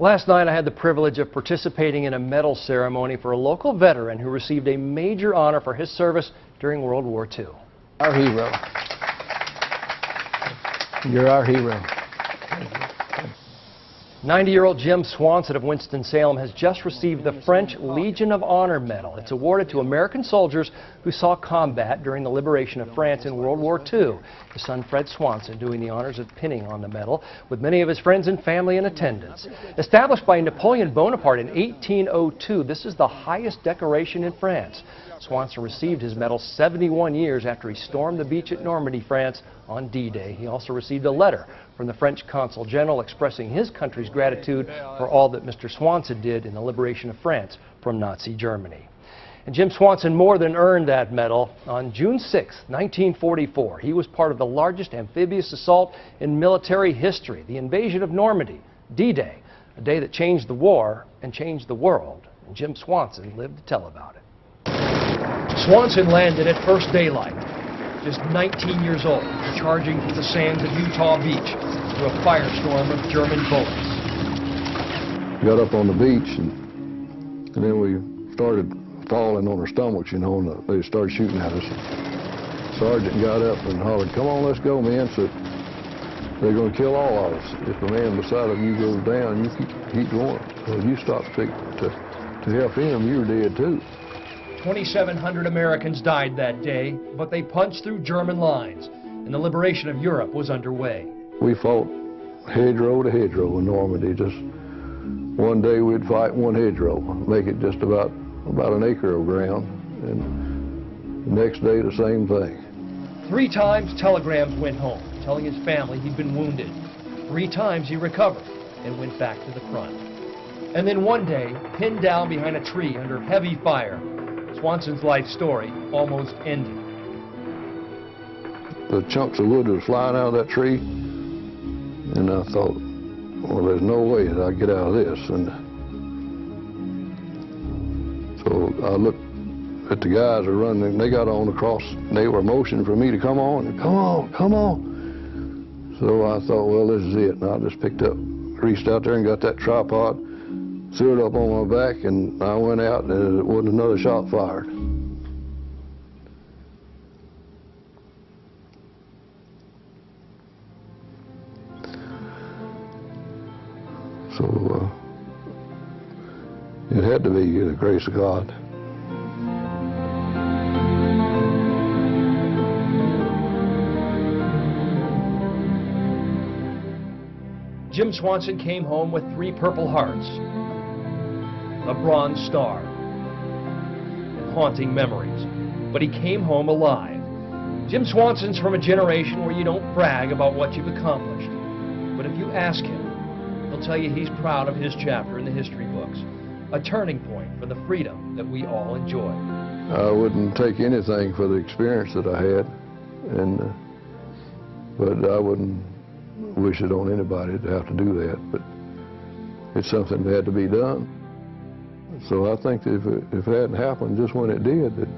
Last night I had the privilege of participating in a medal ceremony for a local veteran who received a major honor for his service during World War II. Our hero. You're our hero. 90-year-old Jim Swanson of Winston-Salem has just received the French Legion of Honor Medal. It's awarded to American soldiers who saw combat during the liberation of France in World War II. His son Fred Swanson doing the honors of pinning on the medal, with many of his friends and family in attendance. Established by Napoleon Bonaparte in 1802, this is the highest decoration in France. Swanson received his medal 71 years after he stormed the beach at Normandy, France on D-Day. He also received a letter from the French Consul General expressing his country's gratitude for all that Mr. Swanson did in the liberation of France from Nazi Germany. And Jim Swanson more than earned that medal. On June 6, 1944, he was part of the largest amphibious assault in military history, the invasion of Normandy, D-Day, a day that changed the war and changed the world. And Jim Swanson lived to tell about it. Swanson landed at first daylight, just 19 years old, charging through the sands of Utah Beach through a firestorm of German bullets. Got up on the beach and then we started falling on our stomachs, you know, and they started shooting at us. Sergeant got up and hollered, "Come on, let's go, man." So they're going to kill all of us. If a man beside of you goes down, you keep going. So if you stop to help him, you're dead too. 2,700 Americans died that day, but they punched through German lines, and the liberation of Europe was underway. We fought hedgerow to hedgerow in Normandy. Just one day we'd fight one hedgerow, make it just about an acre of ground, and the next day the same thing. 3 times telegrams went home, telling his family he'd been wounded. 3 times he recovered and went back to the front. And then one day, pinned down behind a tree under heavy fire, Swanson's life story almost ended. The chunks of wood was flying out of that tree, and I thought, well, there's no way that I get out of this. And so I looked at the guys who were running, and they got on across, and they were motioning for me to come on, and come on, come on. So I thought, well, this is it. And I just reached out there and got that tripod, threw it up on my back, and I went out, and it wasn't another shot fired. So it had to be the grace of God. Jim Swanson came home with 3 Purple Hearts, a Bronze Star, and haunting memories. But he came home alive. Jim Swanson's from a generation where you don't brag about what you've accomplished. But if you ask him, he'll tell you he's proud of his chapter in the history books, a turning point for the freedom that we all enjoy. I wouldn't take anything for the experience that I had, but I wouldn't wish it on anybody to have to do that. But it's something that had to be done. So I think that if it hadn't happened just when it did, that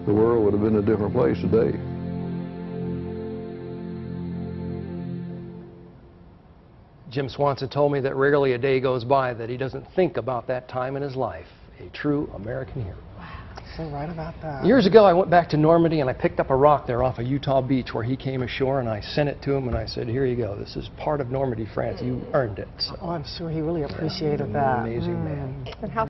the world would have been a different place today. Jim Swanson told me that rarely a day goes by that he doesn't think about that time in his life. A true American hero. Wow, so right about that. Years ago, I went back to Normandy and I picked up a rock there off of Utah Beach where he came ashore, and I sent it to him and I said, "Here you go. This is part of Normandy, France. You earned it." So, oh, I'm sure he really appreciated that. Amazing man. And how